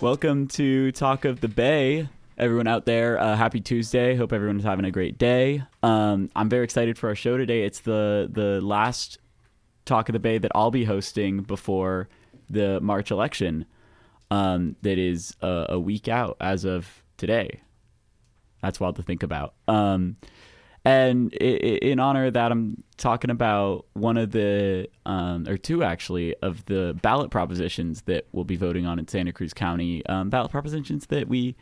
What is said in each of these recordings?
Welcome to Talk of the Bay. Everyone out there, happy Tuesday. Hope everyone's having a great day. I'm very excited for our show today. It's the last Talk of the Bay that I'll be hosting before the March election. That is a week out as of today. That's wild to think about. And in honor of that, I'm talking about one of the, or two actually, of the ballot propositions that we'll be voting on in Santa Cruz County. Ballot propositions that we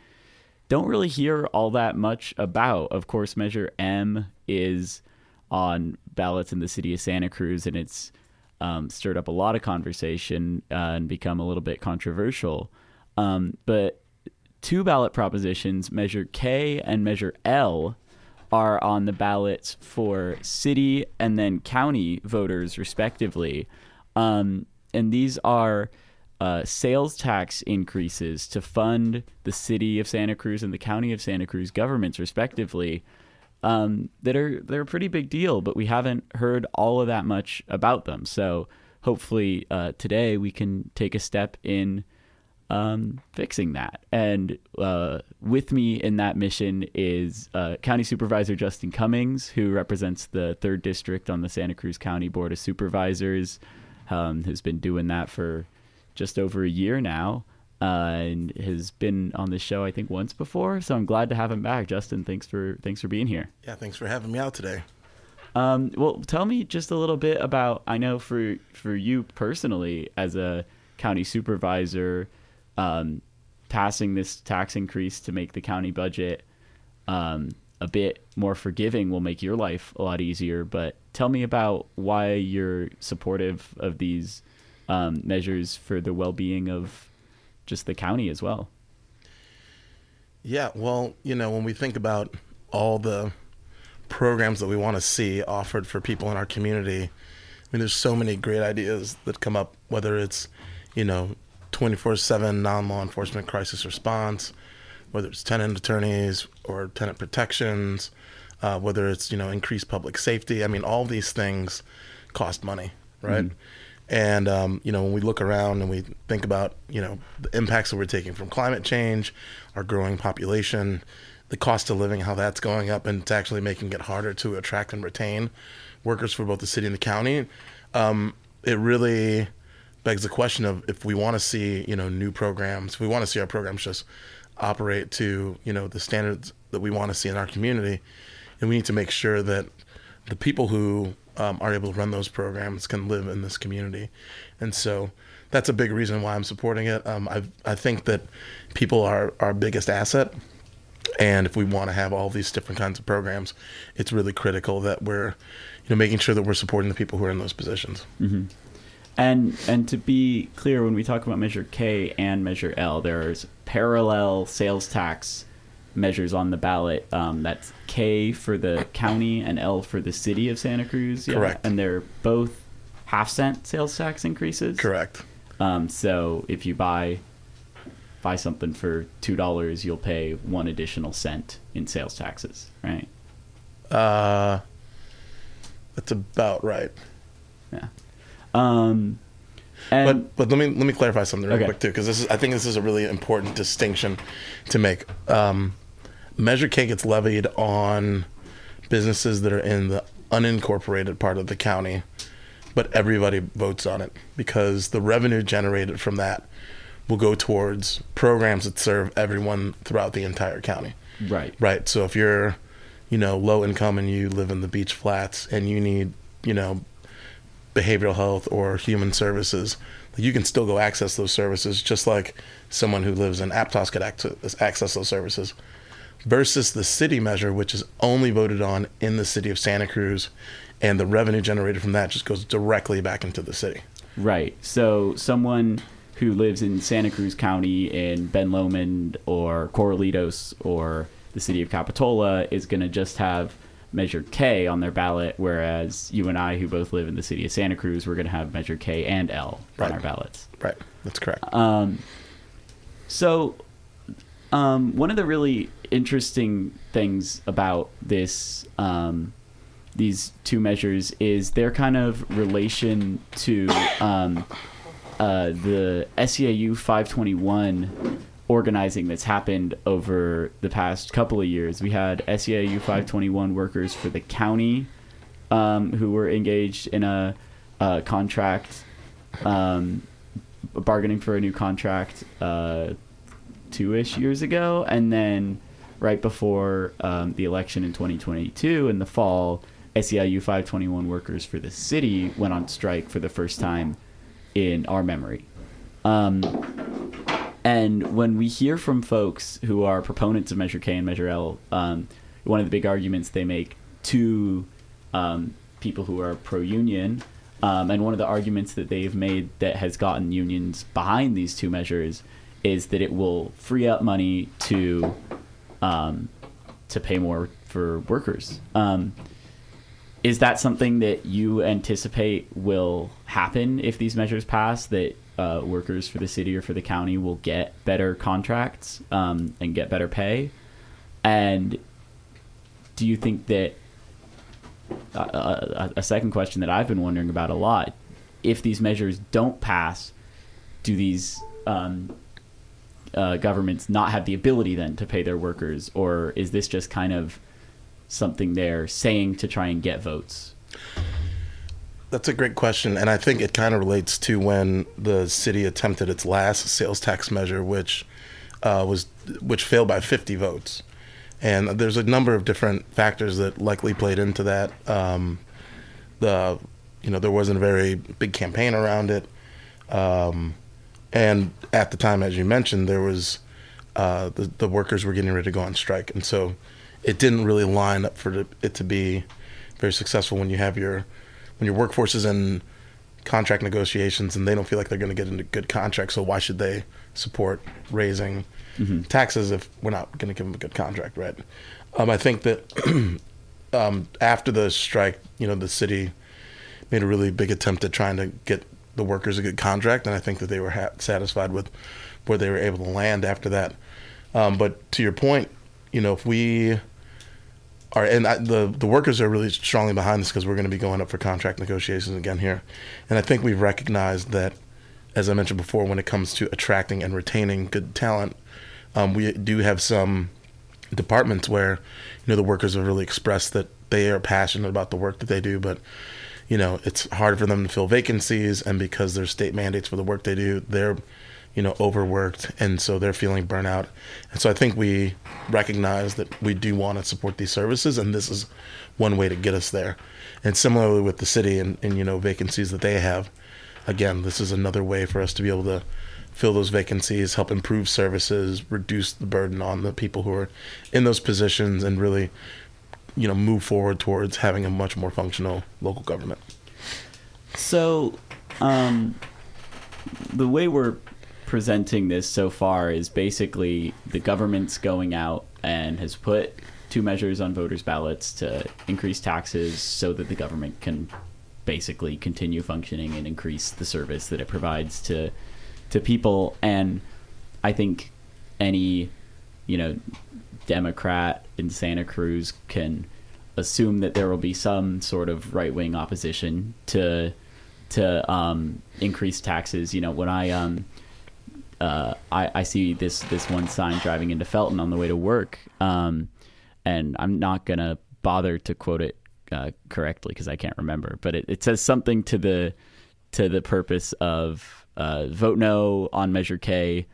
don't really hear all that much about. Of course, Measure M is on ballots in the city of Santa Cruz, and it's stirred up a lot of conversation and become a little bit controversial. But two ballot propositions, Measure K and Measure L, are on the ballots for city and then county voters, respectively. And these are sales tax increases to fund the city of Santa Cruz and the county of Santa Cruz governments, respectively, they're a pretty big deal, but we haven't heard all of that much about them. So hopefully today we can take a step in fixing that. And with me in that mission is County Supervisor Justin Cummings, who represents the 3rd District on the Santa Cruz County Board of Supervisors, who's been doing that for just over a year now, and has been on this show, I think, once before. So I'm glad to have him back. Justin, thanks for being here. Yeah, thanks for having me out today. Well, tell me just a little bit about, I know for you personally as a county supervisor, passing this tax increase to make the county budget a bit more forgiving will make your life a lot easier. But tell me about why you're supportive of these measures for the well-being of just the county as well. Yeah, well, when we think about all the programs that we want to see offered for people in our community, I mean, there's so many great ideas that come up, whether it's, 24/7 non-law enforcement crisis response, whether it's tenant attorneys or tenant protections, whether it's, increased public safety. I mean, all these things cost money, right? Mm-hmm. And, when we look around and we think about, the impacts that we're taking from climate change, our growing population, the cost of living, how that's going up, and it's actually making it harder to attract and retain workers for both the city and the county. It really begs the question of if we want to see, new programs, if we want to see our programs just operate to, the standards that we want to see in our community, and we need to make sure that the people who are able to run those programs can live in this community. And so that's a big reason why I'm supporting it. I think that people are our biggest asset. And if we want to have all these different kinds of programs, it's really critical that we're, making sure that we're supporting the people who are in those positions. Mm-hmm. And to be clear, when we talk about Measure K and Measure L, there's parallel sales tax measures on the ballot. That's K for the county and L for the city of Santa Cruz. Yeah? Correct. And they're both half-cent sales tax increases. Correct. So if you buy something for $2, you'll pay 1 additional cent in sales taxes, right? That's about right. Yeah. But let me clarify something real quick too, because I think this is a really important distinction to make. Measure K gets levied on businesses that are in the unincorporated part of the county, but everybody votes on it because the revenue generated from that will go towards programs that serve everyone throughout the entire county. Right. Right. So if you're, low income and you live in the beach flats and you need, behavioral health or human services, you can still go access those services just like someone who lives in Aptos could access those services. Versus the city measure, which is only voted on in the city of Santa Cruz, and the revenue generated from that just goes directly back into the city. Right. So someone who lives in Santa Cruz County in Ben Lomond or Corralitos or the city of Capitola is going to just have Measure K on their ballot, whereas you and I, who both live in the city of Santa Cruz, we're going to have Measure K and L on our ballots. Right. That's correct. So one of the really interesting things about this, these two measures is their kind of relation to the SEIU 521 organizing that's happened over the past couple of years. We had SEIU 521 workers for the county who were engaged in a contract, bargaining for a new contract 2-ish years ago. And then right before the election in 2022 in the fall, SEIU 521 workers for the city went on strike for the first time in our memory. And when we hear from folks who are proponents of Measure K and Measure L, one of the big arguments they make to people who are pro-union, and one of the arguments that they've made that has gotten unions behind these two measures is that it will free up money to pay more for workers. Is that something that you anticipate will happen if these measures pass, that workers for the city or for the county will get better contracts and get better pay? And do you think that, a second question that I've been wondering about a lot, if these measures don't pass, do these governments not have the ability then to pay their workers? Or is this just kind of something they're saying to try and get votes? That's a great question, and I think it kind of relates to when the city attempted its last sales tax measure, which failed by 50 votes. And there's a number of different factors that likely played into that. There wasn't a very big campaign around it, and at the time, as you mentioned, there was the workers were getting ready to go on strike, and so it didn't really line up for it to be very successful when your workforce is in contract negotiations and they don't feel like they're going to get into good contracts. So why should they support raising taxes if we're not going to give them a good contract, right? I think that after the strike, the city made a really big attempt at trying to get the workers a good contract, and I think that they were satisfied with where they were able to land after that. But to your point, if we are, and the workers are really strongly behind this because we're going to be going up for contract negotiations again here. And I think we've recognized that, as I mentioned before, when it comes to attracting and retaining good talent, we do have some departments where, the workers have really expressed that they are passionate about the work that they do, but, it's hard for them to fill vacancies. And because there's state mandates for the work they do, they're overworked, and so they're feeling burnout. And so I think we recognize that we do want to support these services, and this is one way to get us there. And similarly with the city and vacancies that they have, again, this is another way for us to be able to fill those vacancies, help improve services, reduce the burden on the people who are in those positions, and really, move forward towards having a much more functional local government. So, the way we're presenting this so far is basically the government's going out and has put two measures on voters' ballots to increase taxes so that the government can basically continue functioning and increase the service that it provides to people. And I think any Democrat in Santa Cruz can assume that there will be some sort of right-wing opposition to increase taxes. When I see this one sign driving into Felton on the way to work, and I'm not going to bother to quote it correctly because I can't remember, but it says something to the purpose of vote no on Measure K,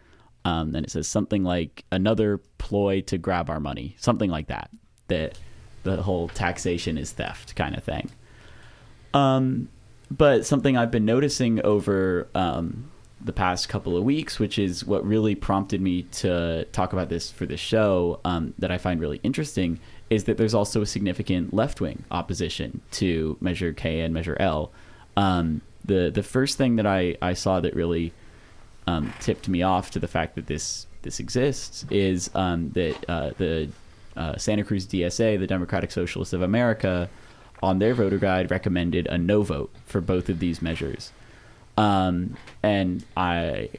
and it says something like another ploy to grab our money, something like that the whole taxation is theft kind of thing. But something I've been noticing over the past couple of weeks, which is what really prompted me to talk about this for this show, that I find really interesting, is that there's also a significant left-wing opposition to Measure K and Measure L. The first thing that I saw that really tipped me off to the fact that this exists is that the Santa Cruz DSA, the Democratic Socialists of America, on their voter guide recommended a no vote for both of these measures. And I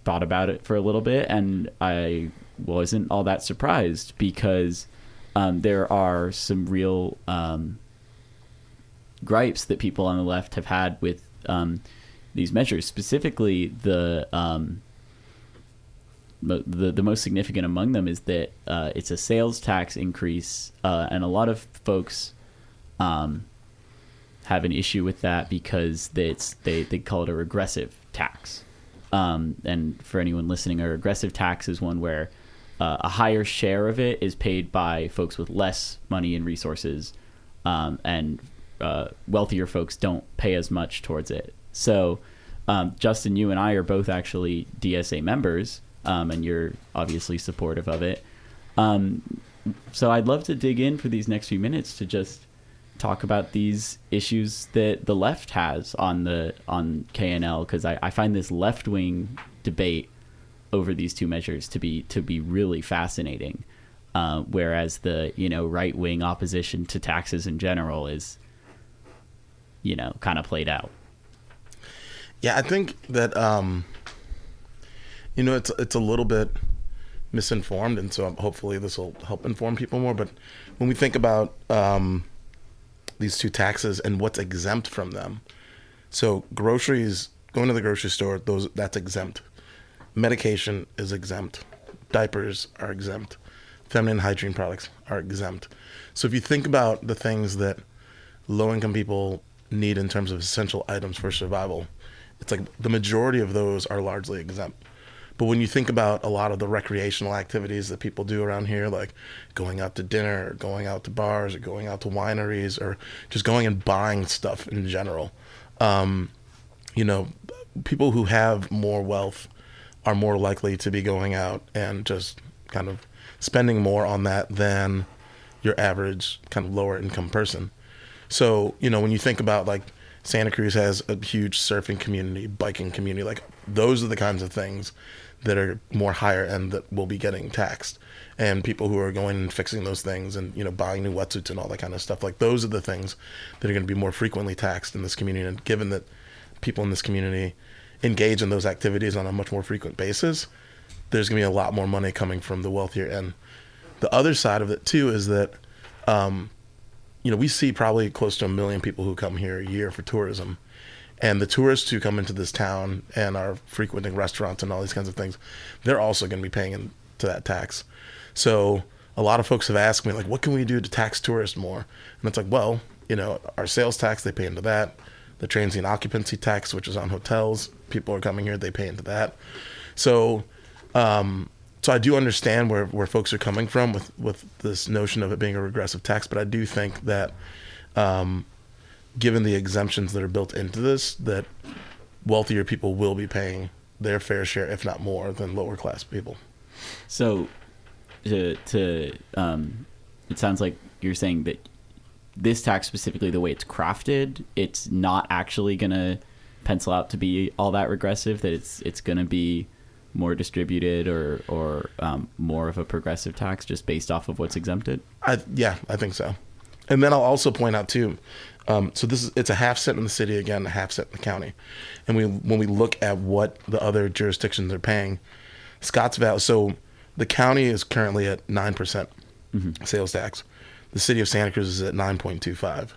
thought about it for a little bit, and I wasn't all that surprised because there are some real gripes that people on the left have had with these measures. Specifically, the most significant among them is that it's a sales tax increase, and a lot of folks have an issue with that because they call it a regressive tax. And for anyone listening, a regressive tax is one where a higher share of it is paid by folks with less money and resources, and wealthier folks don't pay as much towards it. So, Justin, you and I are both actually DSA members, and you're obviously supportive of it. So I'd love to dig in for these next few minutes to just talk about these issues that the left has on KNL, because I find this left-wing debate over these two measures to be really fascinating, whereas the right-wing opposition to taxes in general is kind of played out. Yeah, I think that it's a little bit misinformed, and so hopefully this will help inform people more. But when we think about these two taxes and what's exempt from them, so groceries, going to the grocery store, that's exempt. Medication is exempt. Diapers are exempt. Feminine hygiene products are exempt. So if you think about the things that low-income people need in terms of essential items for survival, it's like the majority of those are largely exempt. But when you think about a lot of the recreational activities that people do around here, like going out to dinner, or going out to bars, or going out to wineries, or just going and buying stuff in general, people who have more wealth are more likely to be going out and just kind of spending more on that than your average kind of lower income person. So, when you think about like Santa Cruz has a huge surfing community, biking community, like those are the kinds of things that are more higher end that will be getting taxed. And people who are going and fixing those things and, buying new wetsuits and all that kind of stuff, like those are the things that are going to be more frequently taxed in this community. And given that people in this community engage in those activities on a much more frequent basis, there's going to be a lot more money coming from the wealthier end. The other side of it too is that, we see probably close to 1 million people who come here a year for tourism. And the tourists who come into this town and are frequenting restaurants and all these kinds of things, they're also going to be paying into that tax. So a lot of folks have asked me, like, what can we do to tax tourists more? And it's like, well, our sales tax, they pay into that. The transient occupancy tax, which is on hotels, people are coming here, they pay into that. So I do understand where folks are coming from with this notion of it being a regressive tax, but I do think that given the exemptions that are built into this, that wealthier people will be paying their fair share, if not more, than lower class people. So it sounds like you're saying that this tax, specifically the way it's crafted, it's not actually going to pencil out to be all that regressive, that it's going to be more distributed or more of a progressive tax just based off of what's exempted? I think so. And then I'll also point out too, so it's a half cent in the city, again, a half cent in the county. And when we look at what the other jurisdictions are paying, Scotts Valley, so the county is currently at 9% sales tax. The city of Santa Cruz is at 9.25.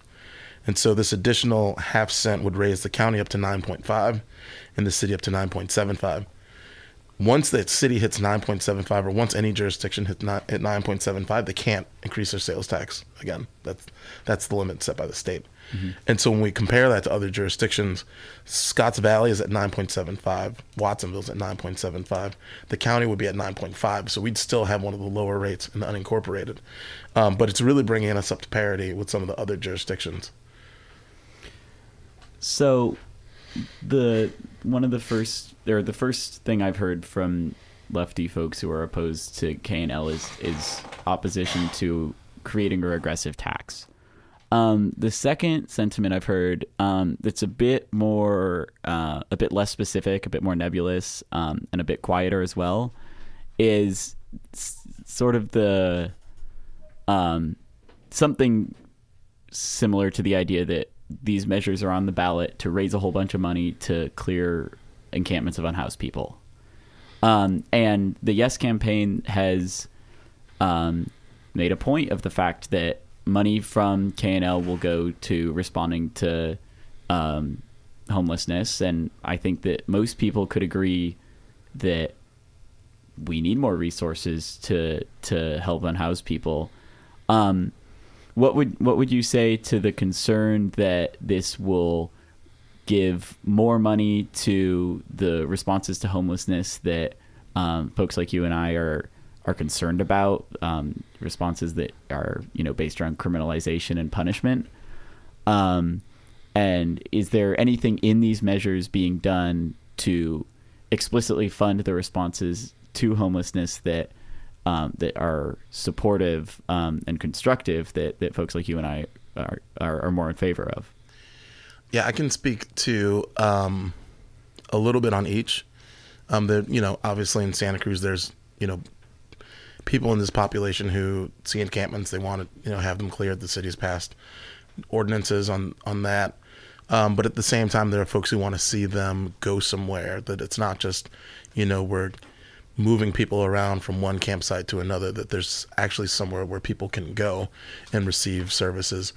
And so this additional half cent would raise the county up to 9.5 and the city up to 9.75. Once the city hits 9.75, or once any jurisdiction hits at 9.75, they can't increase their sales tax again. That's the limit set by the state. Mm-hmm. And so when we compare that to other jurisdictions, Scotts Valley is at 9.75, Watsonville's at 9.75, the county would be at 9.5, so we'd still have one of the lower rates in the unincorporated. But it's really bringing us up to parity with some of the other jurisdictions. So the first thing I've heard from lefty folks who are opposed to KNL is opposition to creating a regressive tax. The second sentiment I've heard that's a bit less specific, a bit more nebulous, and a bit quieter as well, is sort of the something similar to the idea that these measures are on the ballot to raise a whole bunch of money to clear encampments of unhoused people. And the Yes campaign has made a point of the fact that money from KNL will go to responding to homelessness. And I think that most people could agree that we need more resources to help unhouse people. What would you say to the concern that this will give more money to the responses to homelessness that folks like you and I are concerned about, responses that are, based around criminalization and punishment? And is there anything in these measures being done to explicitly fund the responses to homelessness that are supportive and constructive that folks like you and I are more in favor of? Yeah, I can speak to a little bit on each. Obviously in Santa Cruz, there's people in this population who see encampments, they want to have them cleared. The city's passed ordinances on that. But at the same time, there are folks who want to see them go somewhere, that it's not just, we're moving people around from one campsite to another, that there's actually somewhere where people can go and receive services.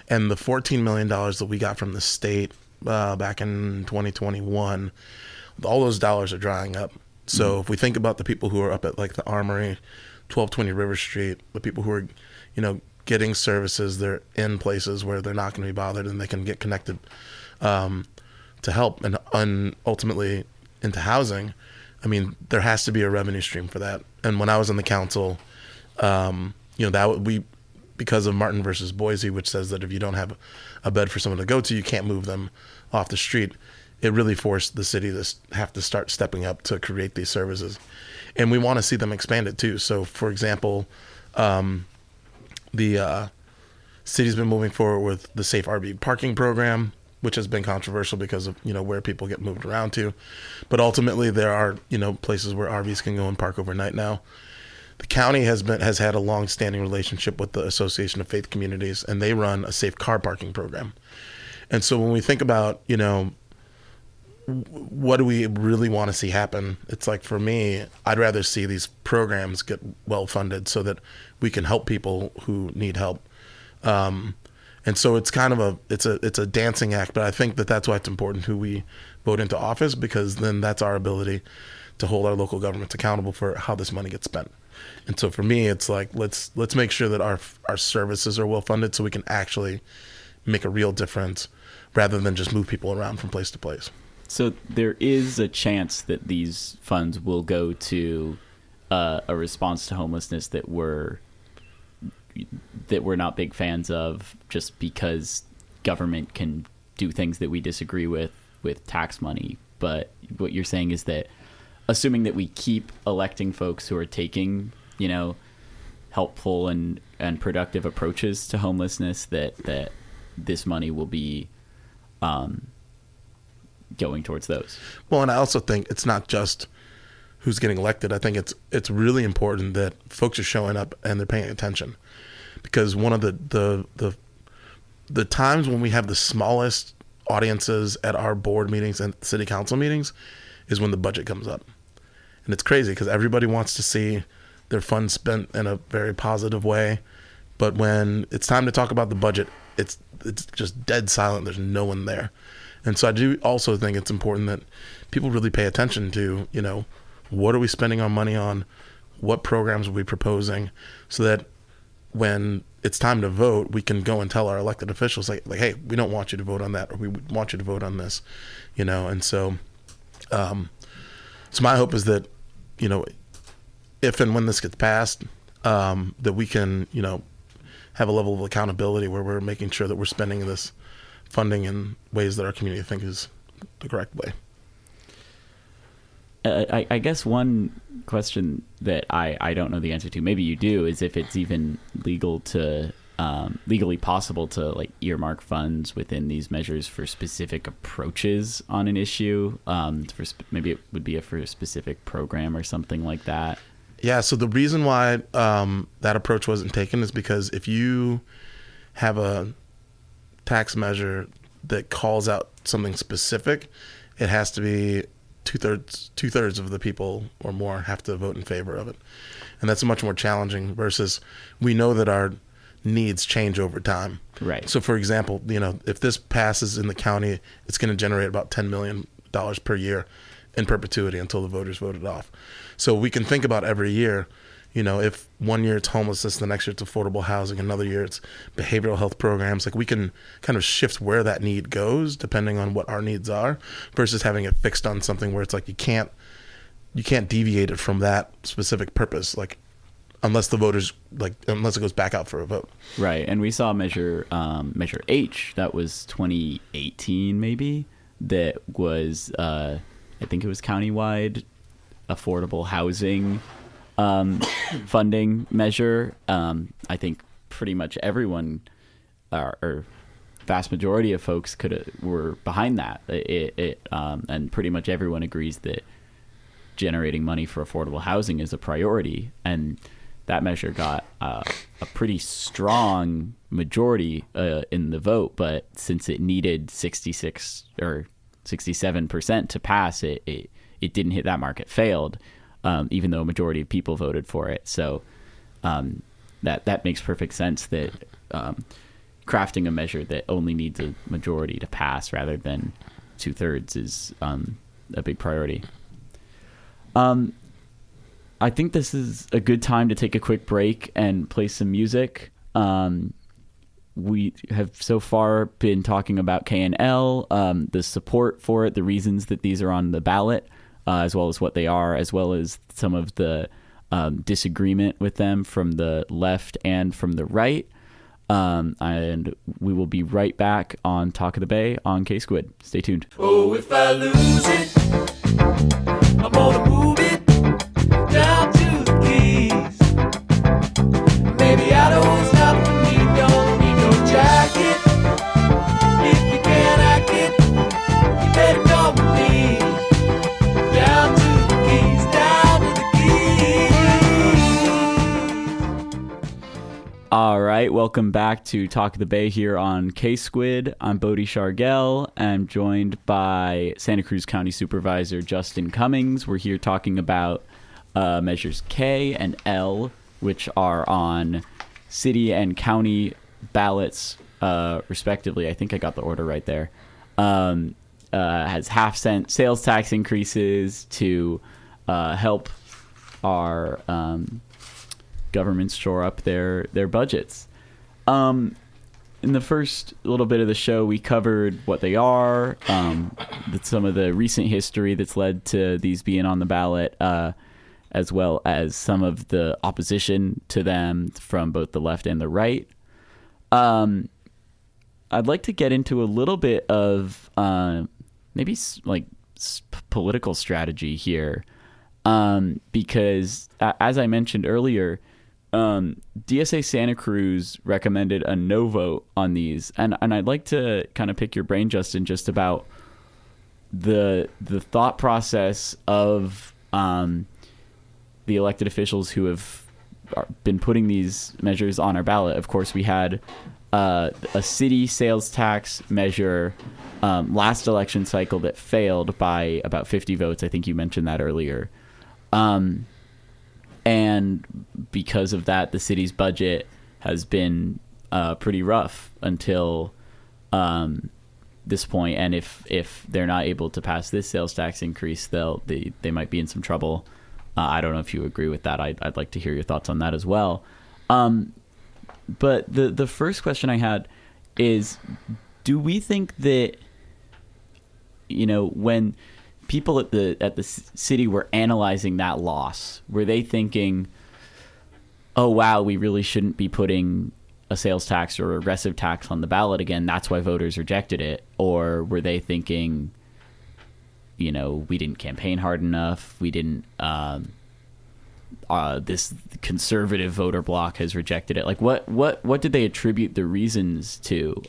And the $14 million that we got from the state back in 2021, all those dollars are drying up. So if we think about the people who are up at like the Armory, 1220 River Street, the people who are, getting services, they're in places where they're not going to be bothered and they can get connected to help and ultimately into housing. I mean, there has to be a revenue stream for that. And when I was on the council, because of Martin versus Boise, which says that if you don't have a bed for someone to go to, you can't move them off the street. It really forced the city to have to start stepping up to create these services. And we want to see them expanded too. So for example, the city's been moving forward with the safe RV parking program, which has been controversial because of, where people get moved around to. But ultimately there are, places where RVs can go and park overnight now. The county has had a long-standing relationship with the Association of Faith Communities, and they run a safe car parking program. And so when we think about, what do we really want to see happen? It's like, for me, I'd rather see these programs get well funded so that we can help people who need help. And so it's kind of it's a dancing act, but I think that that's why it's important who we vote into office, because then that's our ability to hold our local governments accountable for how this money gets spent. And so for me, it's like, let's make sure that our services are well funded so we can actually make a real difference rather than just move people around from place to place. So there is a chance that these funds will go to a response to homelessness that we're not big fans of, just because government can do things that we disagree with tax money. But what you're saying is that, assuming that we keep electing folks who are taking, helpful and productive approaches to homelessness, that this money will be going towards those. Well, and I also think it's not just who's getting elected. I think it's really important that folks are showing up and they're paying attention, because one of the times when we have the smallest audiences at our board meetings and city council meetings is when the budget comes up. And it's crazy because everybody wants to see their funds spent in a very positive way, but when it's time to talk about the budget, it's just dead silent. There's no one there. And so I do also think it's important that people really pay attention to, what are we spending our money on? What programs are we proposing? So that when it's time to vote, we can go and tell our elected officials, like, hey, we don't want you to vote on that, or we want you to vote on this, And so, so my hope is that, if and when this gets passed, that we can, have a level of accountability where we're making sure that we're spending this funding in ways that our community think is the correct way. I guess one question that I don't know the answer to, maybe you do, is if it's even legally possible to like earmark funds within these measures for specific approaches on an issue. Maybe it would be for a specific program or something like that. Yeah. So the reason why that approach wasn't taken is because if you have a tax measure that calls out something specific, it has to be two-thirds of the people or more have to vote in favor of it. And that's much more challenging versus we know that our needs change over time. Right. So for example, if this passes in the county, it's going to generate about $10 million per year in perpetuity until the voters vote it off. So we can think about every year, if one year it's homelessness, the next year it's affordable housing, another year it's behavioral health programs. Like we can kind of shift where that need goes depending on what our needs are versus having it fixed on something where it's like you can't deviate it from that specific purpose, like unless it goes back out for a vote. Right. And we saw measure H, that was 2018 maybe, that was I think it was countywide affordable housing funding measure. I think pretty much everyone or vast majority of folks were behind that. And pretty much everyone agrees that generating money for affordable housing is a priority. And that measure got a pretty strong majority in the vote, but since it needed 66 or 67% to pass, it didn't hit that mark. It failed. Even though a majority of people voted for it. So that makes perfect sense that crafting a measure that only needs a majority to pass rather than 2/3 is a big priority. I think this is a good time to take a quick break and play some music. We have so far been talking about K&L, the support for it, the reasons that these are on the ballot, as well as what they are, as well as some of the disagreement with them from the left and from the right. And we will be right back on Talk of the Bay on K-Squid. Stay tuned. Oh, if I lose it, I'm gonna move it down to the Keys. Maybe I don't stop for me, don't need no jacket. If you can't hack it, you better come with me. Down to the Keys, down to the Keys. All right, welcome back to Talk of the Bay here on K-Squid. I'm Bodie Shargel. I'm joined by Santa Cruz County Supervisor Justin Cummings. We're here talking about measures K and L, which are on city and county ballots, respectively. I think I got the order right there. Has half-cent sales tax increases to help our governments shore up their budgets. In the first little bit of the show, we covered what they are, some of the recent history that's led to these being on the ballot, as well as some of the opposition to them from both the left and the right. I'd like to get into a little bit of maybe political strategy here, because as I mentioned earlier, DSA Santa Cruz recommended a no vote on these, and I'd like to kind of pick your brain, Justin, just about the thought process of the elected officials who have been putting these measures on our ballot. Of course, we had a city sales tax measure last election cycle that failed by about 50 votes. I think you mentioned that earlier. And because of that, the city's budget has been pretty rough until this point. And if they're not able to pass this sales tax increase, they might be in some trouble. I don't know if you agree with that. I'd like to hear your thoughts on that as well. But the first question I had is, do we think that, when people at the city were analyzing that loss, were they thinking, oh, wow, we really shouldn't be putting a sales tax or a regressive tax on the ballot again, that's why voters rejected it? Or were they thinking, we didn't campaign hard enough, we didn't, this conservative voter bloc has rejected it? Like, what did they attribute the reasons to?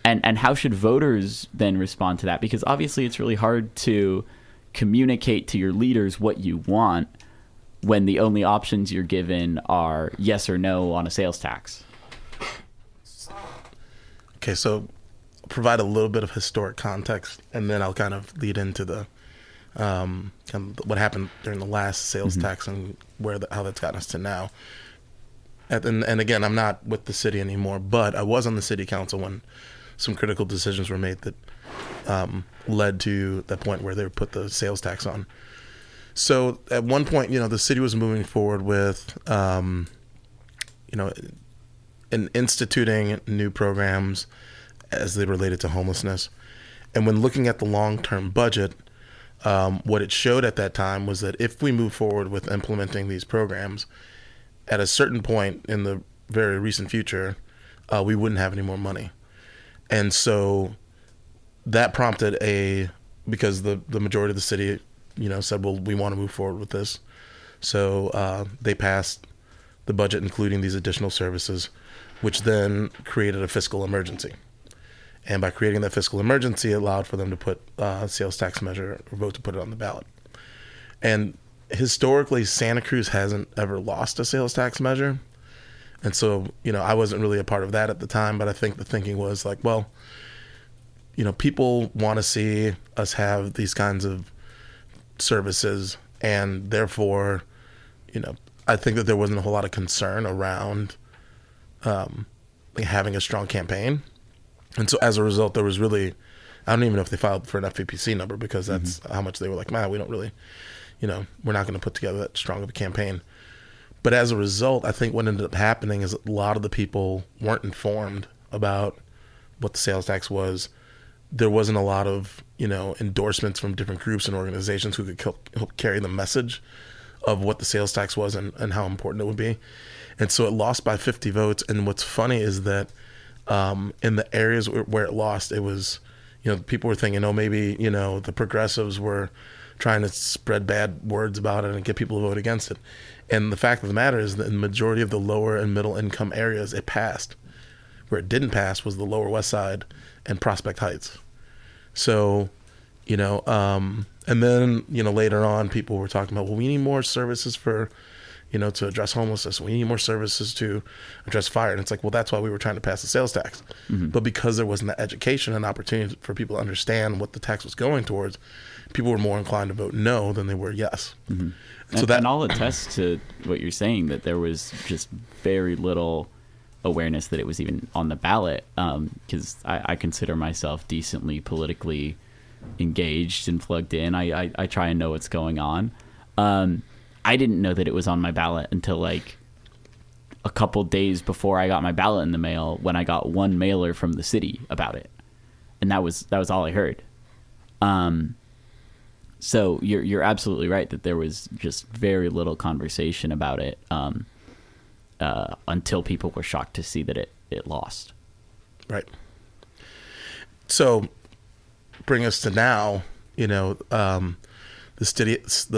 And how should voters then respond to that? Because obviously it's really hard to communicate to your leaders what you want when the only options you're given are yes or no on a sales tax. Okay, so I'll provide a little bit of historic context, and then I'll kind of lead into the kind of what happened during the last sales tax and how that's gotten us to now. And again, I'm not with the city anymore, but I was on the city council when some critical decisions were made that led to that point where they put the sales tax on. So at one point, the city was moving forward with, in instituting new programs as they related to homelessness. And when looking at the long-term budget, what it showed at that time was that if we move forward with implementing these programs, at a certain point in the very recent future, we wouldn't have any more money. And so that prompted because the majority of the city, said, well, we want to move forward with this. So they passed the budget, including these additional services, which then created a fiscal emergency. And by creating that fiscal emergency, it allowed for them to put a sales tax measure or vote to put it on the ballot. And historically, Santa Cruz hasn't ever lost a sales tax measure. And so, I wasn't really a part of that at the time, but I think the thinking was like, well, people want to see us have these kinds of services, and therefore, I think that there wasn't a whole lot of concern around having a strong campaign. And so as a result, there was really, I don't even know if they filed for an FPPC number, because that's how much they were like, man, we don't really, we're not going to put together that strong of a campaign. But as a result, I think what ended up happening is a lot of the people weren't informed about what the sales tax was. There wasn't a lot of, endorsements from different groups and organizations who could help carry the message of what the sales tax was and how important it would be. And so it lost by 50 votes. And what's funny is that in the areas where it lost, it was, people were thinking, maybe, the progressives were trying to spread bad words about it and get people to vote against it. And the fact of the matter is that in the majority of the lower and middle income areas, it passed. Where it didn't pass was the Lower West Side and Prospect Heights. So, and then, later on, people were talking about, well, we need more services for, to address homelessness. We need more services to address fire. And it's like, well, that's why we were trying to pass the sales tax. But because there wasn't the education and opportunity for people to understand what the tax was going towards, people were more inclined to vote no than they were yes. So and I'll attest to what you're saying, that there was just very little awareness that it was even on the ballot, because I consider myself decently politically engaged and plugged in. I try and know what's going on. I didn't know that it was on my ballot until like a couple days before I got my ballot in the mail, when I got one mailer from the city about it, and that was all I heard. So you're absolutely right that there was just very little conversation about it until people were shocked to see that it lost. Right. So bring us to now, the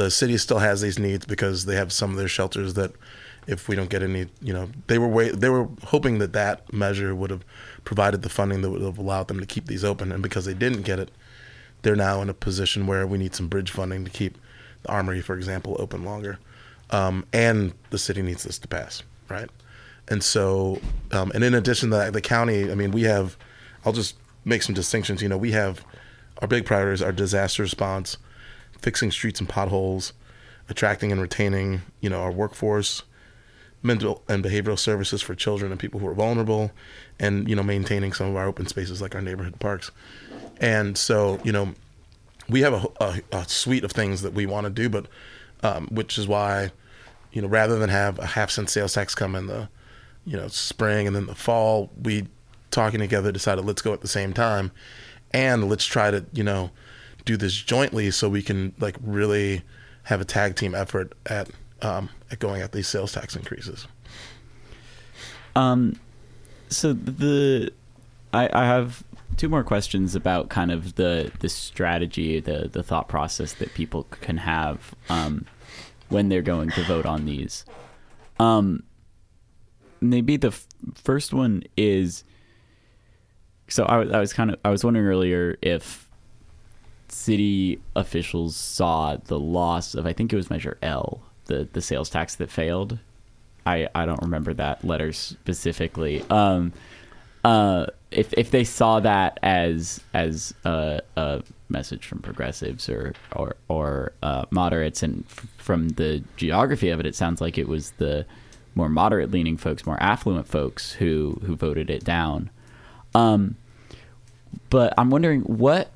city still has these needs because they have some of their shelters that if we don't get any, they were hoping that measure would have provided the funding that would have allowed them to keep these open. And because they didn't get it, they're now in a position where we need some bridge funding to keep the Armory, for example, open longer. And the city needs this to pass, right? And so, and in addition to that, the county, I'll just make some distinctions. We have our big priorities are disaster response, fixing streets and potholes, attracting and retaining, our workforce, mental and behavioral services for children and people who are vulnerable, and, maintaining some of our open spaces like our neighborhood parks. And so, we have a suite of things that we want to do, but which is why, rather than have a half-cent sales tax come in the, spring and then the fall, we talking together decided let's go at the same time, and let's try to, do this jointly so we can like really have a tag team effort at going at these sales tax increases. So I have two more questions about kind of the strategy, the thought process that people can have when they're going to vote on these. Maybe the first one is, so I was wondering earlier if city officials saw the loss of, I think it was Measure L, the sales tax that failed. I don't remember that letter specifically. if they saw that as a message from progressives or moderates, and from the geography of it, it sounds like it was the more moderate leaning folks, more affluent folks who voted it down. But I'm wondering what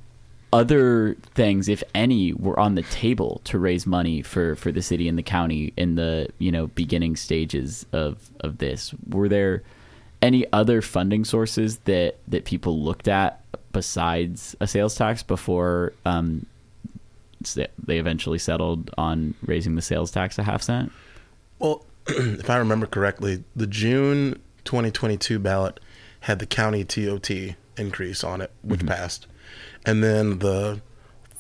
other things, if any, were on the table to raise money for the city and the county in the beginning stages of this. Were there any other funding sources that people looked at besides a sales tax before they eventually settled on raising the sales tax a half cent? Well, if I remember correctly, the June 2022 ballot had the county TOT increase on it, which passed. And then the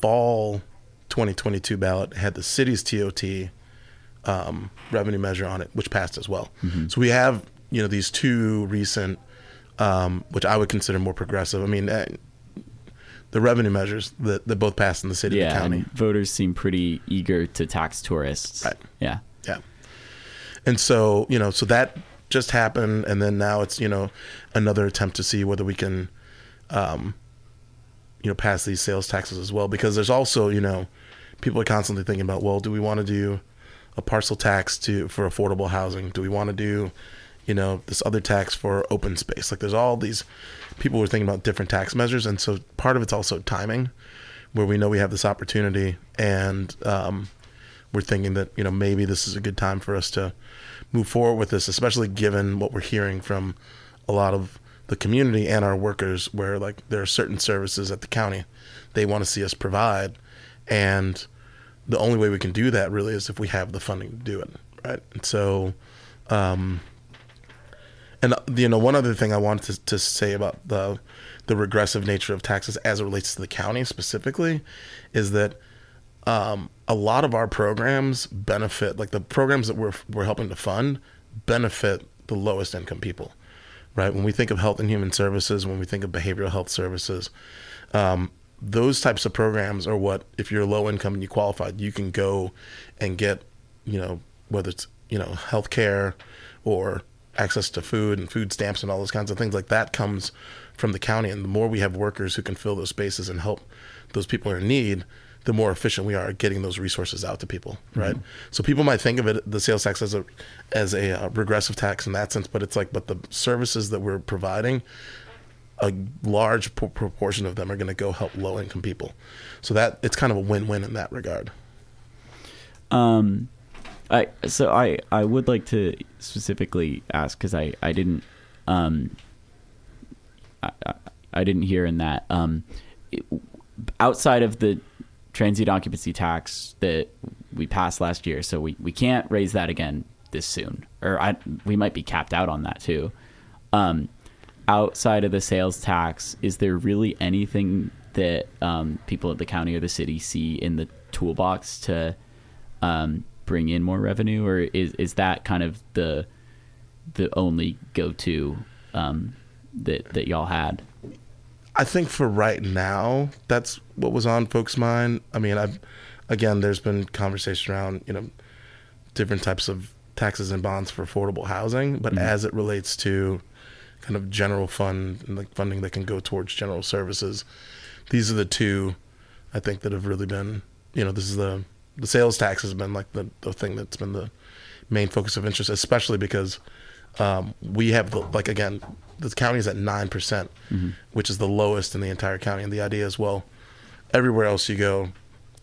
fall 2022 ballot had the city's TOT revenue measure on it, which passed as well. So we have, these two recent, which I would consider more progressive. I mean, the revenue measures that both passed in the city and the county. And voters seem pretty eager to tax tourists. Right. Yeah. Yeah. And so, so that just happened. And then now it's, another attempt to see whether we can, pass these sales taxes as well, because there's also, people are constantly thinking about, well, do we want to do a parcel tax for affordable housing? Do we want to do, this other tax for open space? Like, there's all these people who are thinking about different tax measures. And so part of it's also timing, where we know we have this opportunity, and we're thinking that, maybe this is a good time for us to move forward with this, especially given what we're hearing from a lot of the community and our workers, where like there are certain services at the county they want to see us provide, and the only way we can do that really is if we have the funding to do it, right? And so, one other thing I wanted to say about the regressive nature of taxes as it relates to the county specifically is that a lot of our programs benefit, like the programs that we're helping to fund benefit the lowest income people. Right. When we think of health and human services, when we think of behavioral health services, those types of programs are what, if you're low income and you qualified, you can go and get, whether it's, health care or access to food and food stamps and all those kinds of things, like that comes from the county. And the more we have workers who can fill those spaces and help those people who are in need, the more efficient we are at getting those resources out to people, right? So people might think of it, the sales tax, as a regressive tax in that sense, but it's like, but the services that we're providing, a large proportion of them are going to go help low income people. So that it's kind of a win-win in that regard. I would like to specifically ask, because I didn't hear in that, outside of the transient occupancy tax that we passed last year, so we can't raise that again this soon, or we might be capped out on that too. Outside of the sales tax, is there really anything that people at the county or the city see in the toolbox to bring in more revenue, or is that kind of the only go-to that y'all had? I think for right now, that's what was on folks' mind. I mean, there's been conversation around, different types of taxes and bonds for affordable housing, but as it relates to kind of general fund and like funding that can go towards general services, these are the two I think that have really been, this is the sales tax has been like the thing that's been the main focus of interest, especially because we have the county is at 9%, which is the lowest in the entire county. And the idea is, well, everywhere else you go,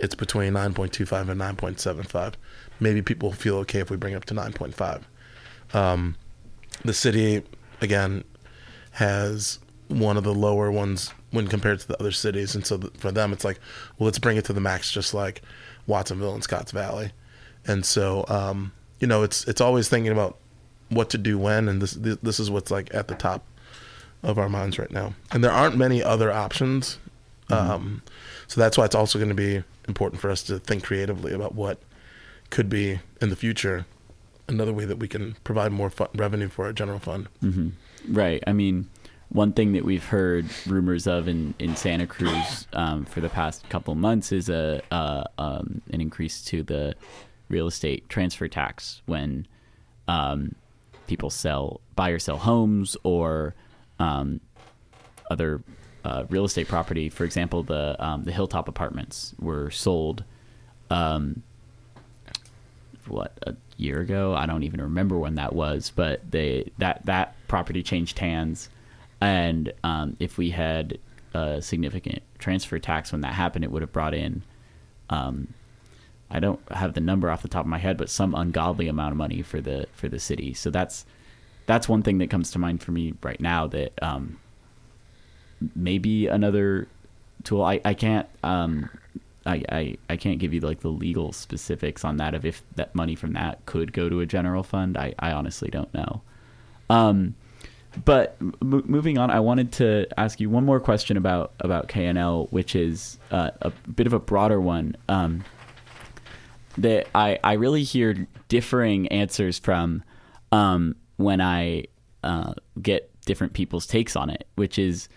it's between 9.25 and 9.75. Maybe people feel okay if we bring it up to 9.5. The city, again, has one of the lower ones when compared to the other cities. And so for them, it's like, well, let's bring it to the max, just like Watsonville and Scotts Valley. And so, it's always thinking about what to do when, and this is what's like at the top of our minds right now. And there aren't many other options. So that's why it's also going to be important for us to think creatively about what could be in the future another way that we can provide more revenue for our general fund. Right. I mean, one thing that we've heard rumors of in Santa Cruz for the past couple months is an increase to the real estate transfer tax when people buy or sell homes, or other real estate property. For example, the Hilltop Apartments were sold. A year ago? I don't even remember when that was, but that property changed hands, and if we had a significant transfer tax when that happened, it would have brought in, I don't have the number off the top of my head, but some ungodly amount of money for the city. So that's one thing that comes to mind for me right now, that maybe another tool. I can't I can't give you like the legal specifics on that of if that money from that could go to a general fund. I honestly don't know. But moving on, I wanted to ask you one more question about KNL, which is a bit of a broader one. That I really hear differing answers from when I get different people's takes on it, which is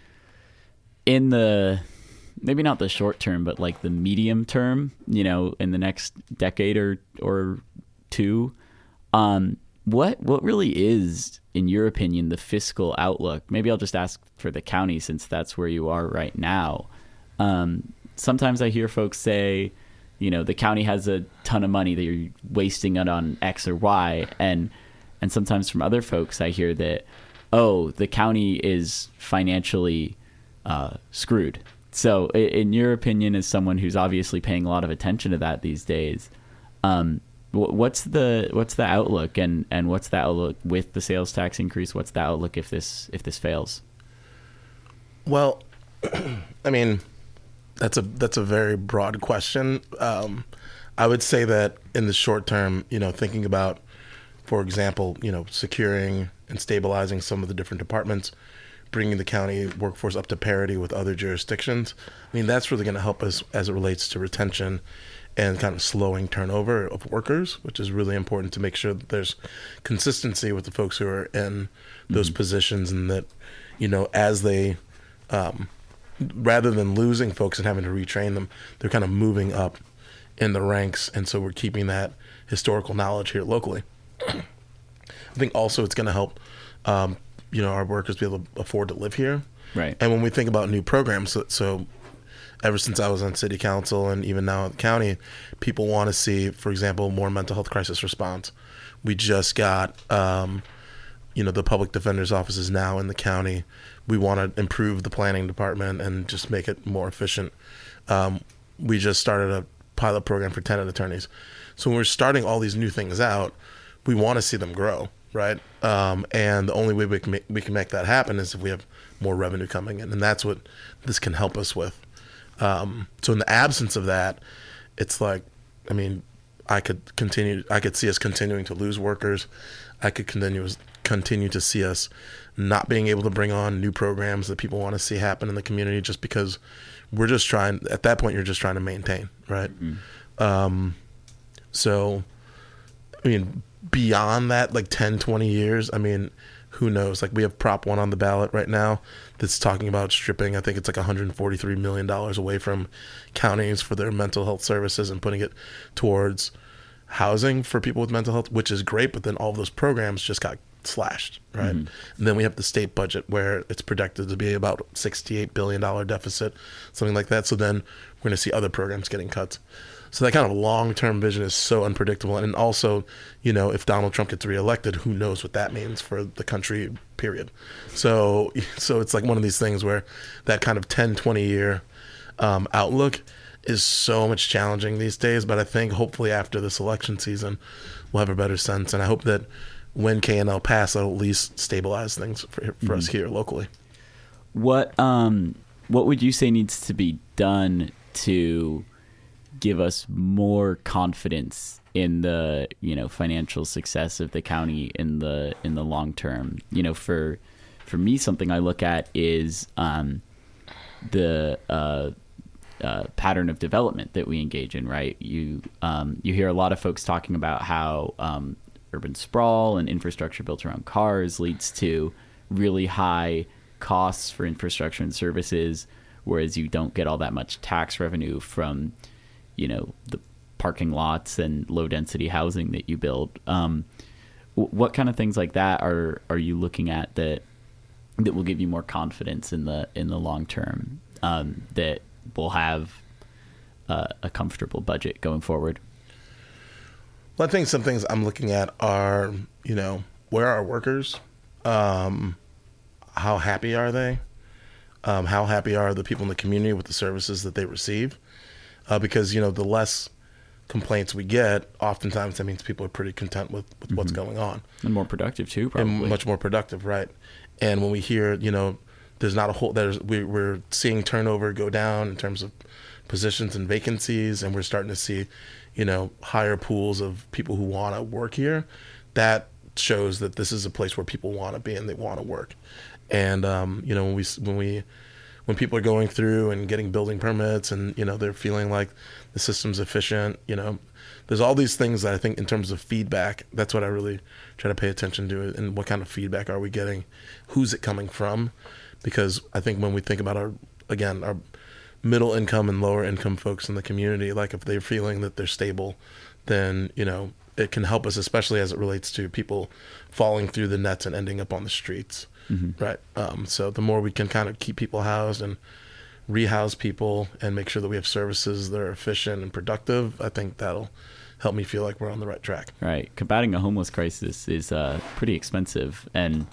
in the, maybe not the short term, but like the medium term, in the next decade or two. What really is, in your opinion, the fiscal outlook? Maybe I'll just ask for the county, since that's where you are right now. Sometimes I hear folks say, the county has a ton of money that you're wasting it on X or Y. And sometimes from other folks, I hear that, the county is financially screwed. So in your opinion, as someone who's obviously paying a lot of attention to that these days, what's the outlook, and what's the outlook with the sales tax increase? What's the outlook if this fails? Well, I mean, that's a very broad question. I would say that in the short term, thinking about, for example, securing and stabilizing some of the different departments, bringing the county workforce up to parity with other jurisdictions. I mean, that's really going to help us as it relates to retention and kind of slowing turnover of workers, which is really important to make sure that there's consistency with the folks who are in those positions, and that, as they, rather than losing folks and having to retrain them, they're kind of moving up in the ranks. And so we're keeping that historical knowledge here locally. I think also it's going to help, our workers be able to afford to live here. Right. And when we think about new programs, so ever since I was on city council and even now at the county, people want to see, for example, more mental health crisis response. We just got, the public defender's office is now in the county. We want to improve the planning department and just make it more efficient. We just started a pilot program for tenant attorneys. So when we're starting all these new things out, we want to see them grow. Right. And the only way we can make that happen is if we have more revenue coming in. And that's what this can help us with. So in the absence of that, it's like, I mean, I could see us continuing to lose workers. I could continue to see us not being able to bring on new programs that people want to see happen in the community, just because we're just trying, at that point, you're just trying to maintain. Right. Mm-hmm. So, I mean, beyond that, like 10, 20 years, I mean, who knows? Like, we have Prop 1 on the ballot right now that's talking about stripping, I think it's like $143 million away from counties for their mental health services and putting it towards housing for people with mental health, which is great, but then all of those programs just got slashed, right? Mm-hmm. And then we have the state budget where it's projected to be about $68 billion deficit, something like that. So then we're going to see other programs getting cut. So that kind of long-term vision is so unpredictable. And also, if Donald Trump gets reelected, who knows what that means for the country, period. So it's like one of these things where that kind of 10, 20-year outlook is so much challenging these days. But I think hopefully after this election season, we'll have a better sense. And I hope that when KNL pass, that'll at least stabilize things for us here locally. What would you say needs to be done to give us more confidence in the financial success of the county in the long term? For me, something I look at is the pattern of development that we engage in. Right, you hear a lot of folks talking about how urban sprawl and infrastructure built around cars leads to really high costs for infrastructure and services, whereas you don't get all that much tax revenue from the parking lots and low density housing that you build. What kind of things like that are you looking at that that will give you more confidence in the long term, that we'll have a comfortable budget going forward? Well, I think some things I'm looking at are, where are workers? How happy are they? How happy are the people in the community with the services that they receive? Because, the less complaints we get, oftentimes that means people are pretty content with what's going on. And more productive too, probably. And much more productive, right. And when we hear, there's not a whole, we're seeing turnover go down in terms of positions and vacancies, and we're starting to see, higher pools of people who want to work here. That shows that this is a place where people want to be and they want to work. And when people are going through and getting building permits and they're feeling like the system's efficient, there's all these things that I think in terms of feedback, that's what I really try to pay attention to, and what kind of feedback are we getting, who's it coming from? Because I think when we think about our middle income and lower income folks in the community, like if they're feeling that they're stable, then it can help us, especially as it relates to people falling through the nets and ending up on the streets. Right. So the more we can kind of keep people housed and rehouse people and make sure that we have services that are efficient and productive, I think that'll help me feel like we're on the right track. Right. Combating a homeless crisis is pretty expensive. And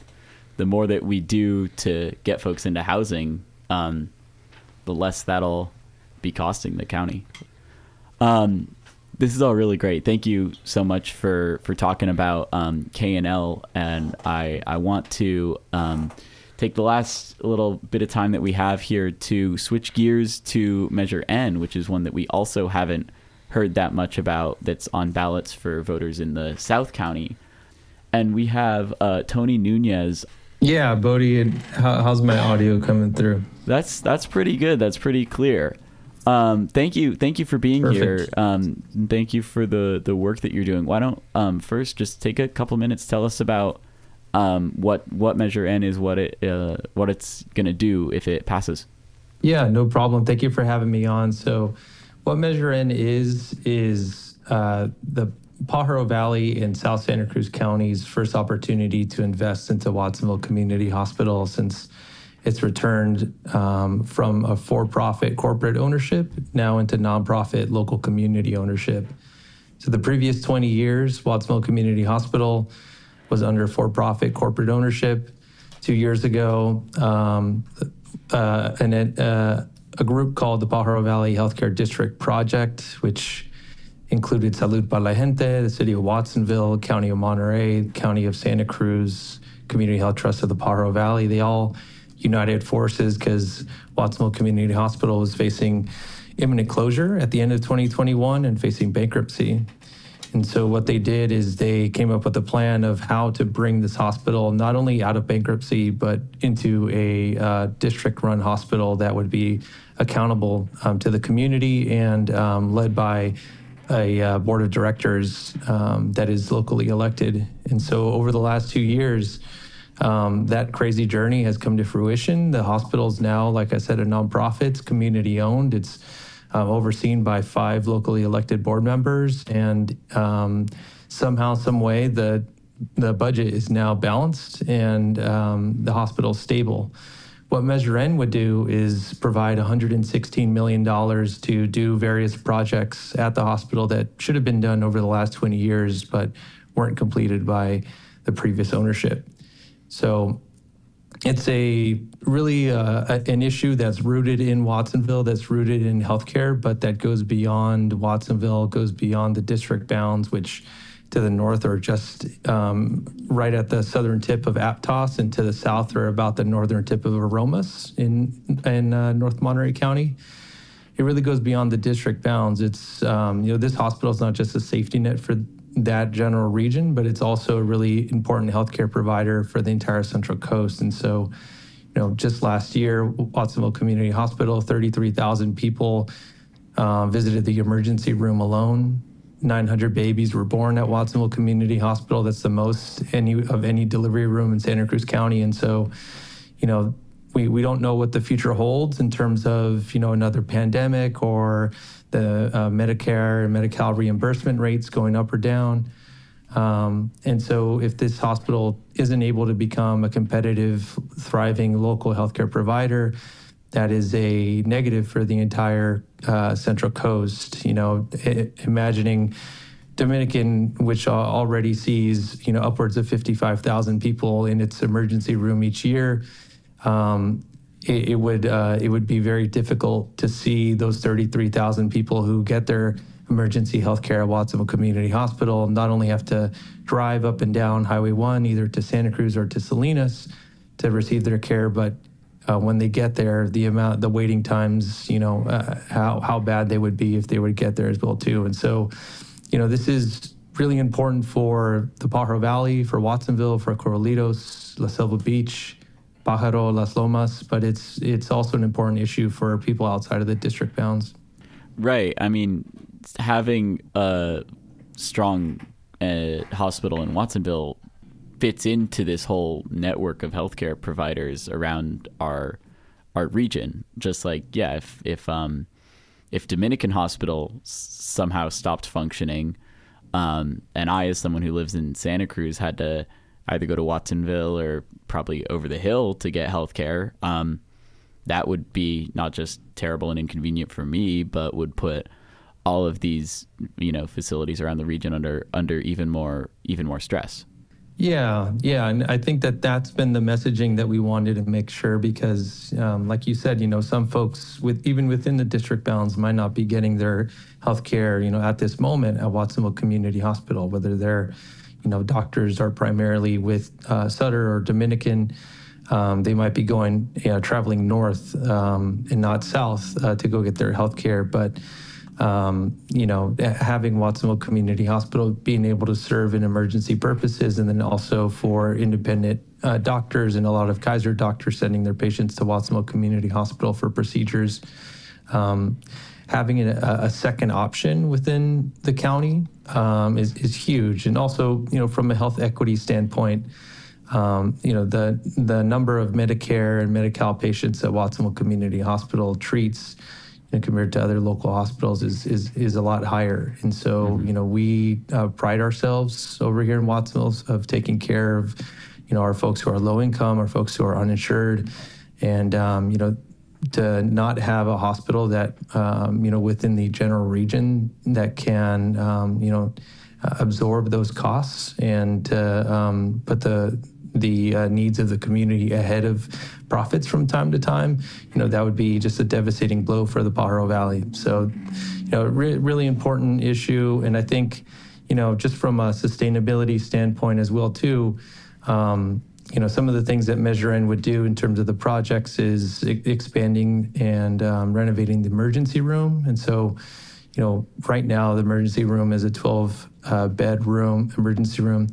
the more that we do to get folks into housing, the less that'll be costing the county. This is all really great. Thank you so much for talking about K&L. And I want to take the last little bit of time that we have here to switch gears to Measure N, which is one that we also haven't heard that much about, that's on ballots for voters in the South County. And we have Tony Nuñez. Yeah, Bodi, how's my audio coming through? That's pretty good. That's pretty clear. Thank you for being Perfect. here. Thank you for the work that you're doing. Why don't first just take a couple minutes, tell us about what Measure N is, what it's gonna do if it passes. Yeah, no problem. Thank you for having me on. So, what Measure N is the Pajaro Valley and South Santa Cruz counties' first opportunity to invest into Watsonville Community Hospital since it's returned from a for-profit corporate ownership now into nonprofit local community ownership. So the previous 20 years, Watsonville Community Hospital was under for-profit corporate ownership. 2 years ago, a group called the Pajaro Valley Healthcare District Project, which included Salud para la Gente, the City of Watsonville, County of Monterey, County of Santa Cruz, Community Health Trust of the Pajaro Valley. They all united forces because Watsonville Community Hospital was facing imminent closure at the end of 2021 and facing bankruptcy. And so what they did is they came up with a plan of how to bring this hospital not only out of bankruptcy, but into a district-run hospital that would be accountable to the community and led by a board of directors that is locally elected. And so over the last 2 years, that crazy journey has come to fruition. The hospital is now, like I said, a nonprofit. It's community owned. It's overseen by 5 locally elected board members, and somehow, some way, the budget is now balanced and the hospital is stable. What Measure N would do is provide $116 million to do various projects at the hospital that should have been done over the last 20 years, but weren't completed by the previous ownership. So it's a really an issue that's rooted in Watsonville, that's rooted in healthcare, but that goes beyond Watsonville, goes beyond the district bounds, which to the north are just right at the southern tip of Aptos, and to the south are about the northern tip of Aromas in North Monterey County. It really goes beyond the district bounds. It's this hospital is not just a safety net for that general region, but it's also a really important healthcare provider for the entire Central Coast. And so, just last year, Watsonville Community Hospital, 33,000 people visited the emergency room alone. 900 babies were born at Watsonville Community Hospital. That's the most of any delivery room in Santa Cruz County. And so, we don't know what the future holds in terms of, another pandemic or the Medicare and Medi-Cal reimbursement rates going up or down. And so if this hospital isn't able to become a competitive, thriving local healthcare provider, that is a negative for the entire Central Coast. Imagining Dominican, which already sees upwards of 55,000 people in its emergency room each year, it would be very difficult to see those 33,000 people who get their emergency health care at Watsonville Community Hospital not only have to drive up and down Highway 1, either to Santa Cruz or to Salinas to receive their care, but when they get there, the waiting times, how bad they would be if they would get there as well too. And so, this is really important for the Pajaro Valley, for Watsonville, for Corralitos, La Selva Beach, Pajaro, Las Lomas, but it's also an important issue for people outside of the district bounds. Right. I mean, having a strong hospital in Watsonville fits into this whole network of healthcare providers around our region. Just like, yeah, if Dominican Hospital somehow stopped functioning, and I, as someone who lives in Santa Cruz, had to either go to Watsonville or probably over the hill to get healthcare, that would be not just terrible and inconvenient for me, but would put all of these, facilities around the region under even more stress. Yeah, and I think that's been the messaging that we wanted to make sure, because, like you said, some folks even within the district bounds might not be getting their health care, at this moment at Watsonville Community Hospital, whether they're, doctors are primarily with Sutter or Dominican. They might be traveling north and not south to go get their health care, but having Watsonville Community Hospital being able to serve in emergency purposes, and then also for independent doctors and a lot of Kaiser doctors sending their patients to Watsonville Community Hospital for procedures. Having a second option within the county is huge. And also, from a health equity standpoint, the number of Medicare and Medi-Cal patients that Watsonville Community Hospital treats compared to other local hospitals is a lot higher. And so, we pride ourselves over here in Watsonville of taking care of, our folks who are low income, our folks who are uninsured, and, to not have a hospital that, within the general region that can, absorb those costs and put the needs of the community ahead of profits from time to time, that would be just a devastating blow for the Pajaro Valley. So, really important issue. And I think, just from a sustainability standpoint as well too, some of the things that Measure N would do in terms of the projects is expanding and renovating the emergency room. And so, right now the emergency room is a 12-bedroom emergency room.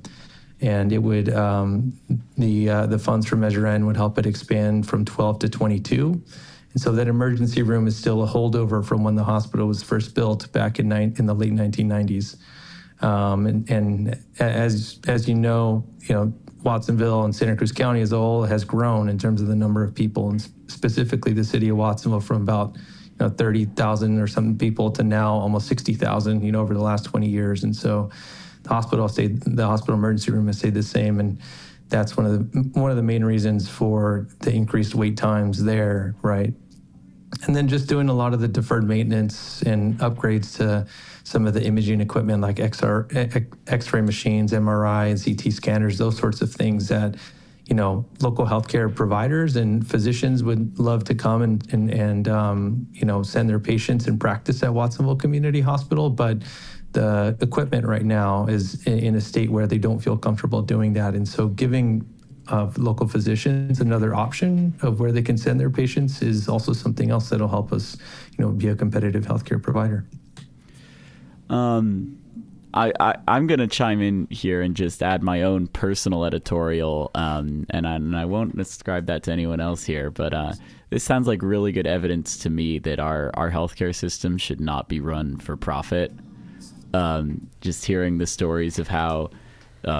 And it would, the funds from Measure N would help it expand from 12 to 22. And so that emergency room is still a holdover from when the hospital was first built back in the late 1990s. And as you know, Watsonville and Santa Cruz County as a whole has grown in terms of the number of people, and specifically the city of Watsonville from about 30,000 or something people to now almost 60,000, over the last 20 years. And so the hospital emergency room has stayed the same, and that's one of the main reasons for the increased wait times there, right? And then just doing a lot of the deferred maintenance and upgrades to some of the imaging equipment like X-ray machines, MRI, and CT scanners, those sorts of things that, local healthcare providers and physicians would love to come and send their patients and practice at Watsonville Community Hospital. But the equipment right now is in a state where they don't feel comfortable doing that. And so giving local physicians another option of where they can send their patients is also something else that'll help us, be a competitive healthcare provider. I'm going to chime in here and just add my own personal editorial, and I won't describe that to anyone else here, but this sounds like really good evidence to me that our healthcare system should not be run for profit. Just hearing the stories of how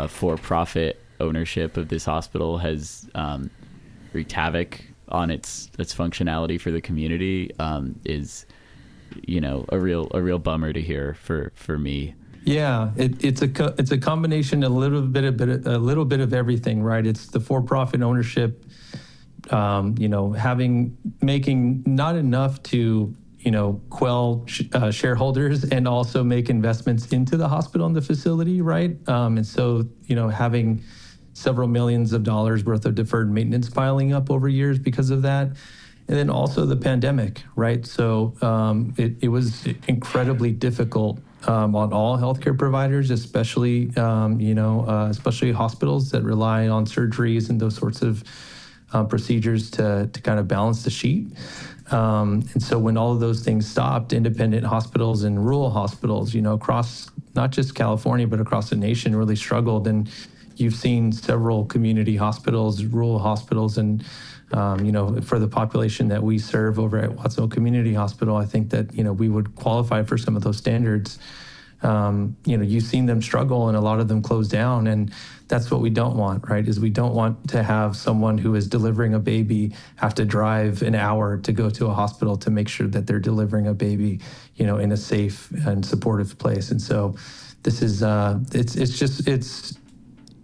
for-profit ownership of this hospital has wreaked havoc on its functionality for the community is, a real bummer to hear for me. Yeah, it's a combination, a little bit of everything, right? It's the for-profit ownership, making not enough to quell shareholders and also make investments into the hospital and the facility, right? And so having several millions of dollars worth of deferred maintenance piling up over years because of that. And then also the pandemic, right? So it was incredibly difficult on all healthcare providers, especially especially hospitals that rely on surgeries and those sorts of procedures to kind of balance the sheet. And so when all of those things stopped, independent hospitals and rural hospitals, across not just California, but across the nation really struggled. And you've seen several community hospitals, rural hospitals, and for the population that we serve over at Watsonville Community Hospital, I think that, we would qualify for some of those standards. You've seen them struggle and a lot of them close down. And that's what we don't want, right? Is we don't want to have someone who is delivering a baby have to drive an hour to go to a hospital to make sure that they're delivering a baby, in a safe and supportive place. And so this is,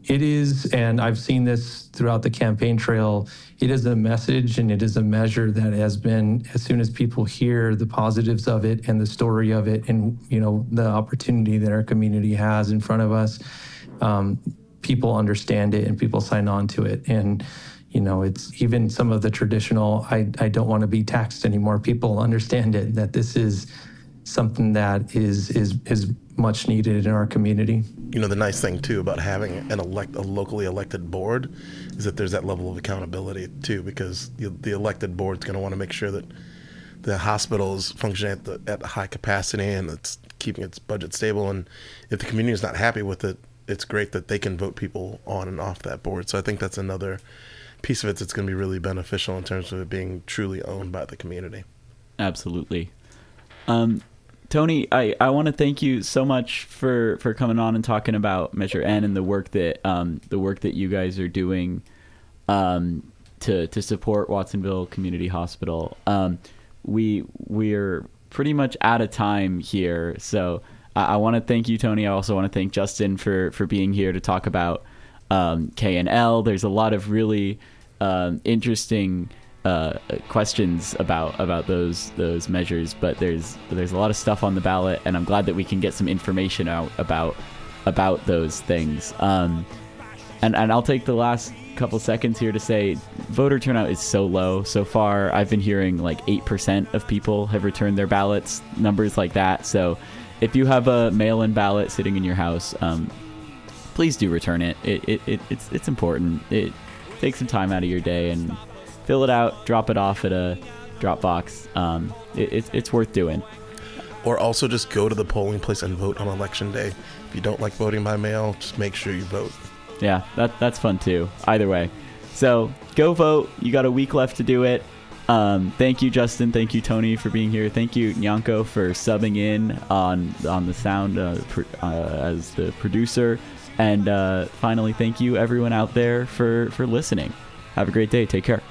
it is, and I've seen this throughout the campaign trail, it is a message and it is a measure that has been, as soon as people hear the positives of it and the story of it and, the opportunity that our community has in front of us, people understand it and people sign on to it. And, it's even some of the traditional, I don't want to be taxed anymore. People understand it, that this is something that is much needed in our community. The nice thing too about having a locally elected board is that there's that level of accountability too, because the elected board's going to want to make sure that the hospital is functioning at high capacity and it's keeping its budget stable. And if the community is not happy with it, it's great that they can vote people on and off that board. So I think that's another piece of it that's going to be really beneficial in terms of it being truly owned by the community. Absolutely. Tony, I want to thank you so much for coming on and talking about Measure N and the work that you guys are doing to support Watsonville Community Hospital. We're pretty much out of time here, so I want to thank you, Tony. I also want to thank Justin for being here to talk about K&L. There's a lot of really interesting questions about those measures, but there's a lot of stuff on the ballot, and I'm glad that we can get some information out about those things. And I'll take the last couple seconds here to say voter turnout is so low so far. I've been hearing like 8% of people have returned their ballots, numbers like that. So if you have a mail-in ballot sitting in your house, please do return it. It's important. It takes some time out of your day and fill it out, drop it off at a drop box. It's worth doing. Or also just go to the polling place and vote on election day. If you don't like voting by mail, just make sure you vote. Yeah, that's fun too. Either way. So go vote. You got a week left to do it. Thank you, Justin. Thank you, Tony, for being here. Thank you, Nyanko, for subbing in on the sound as the producer. And finally, thank you, everyone out there, for listening. Have a great day. Take care.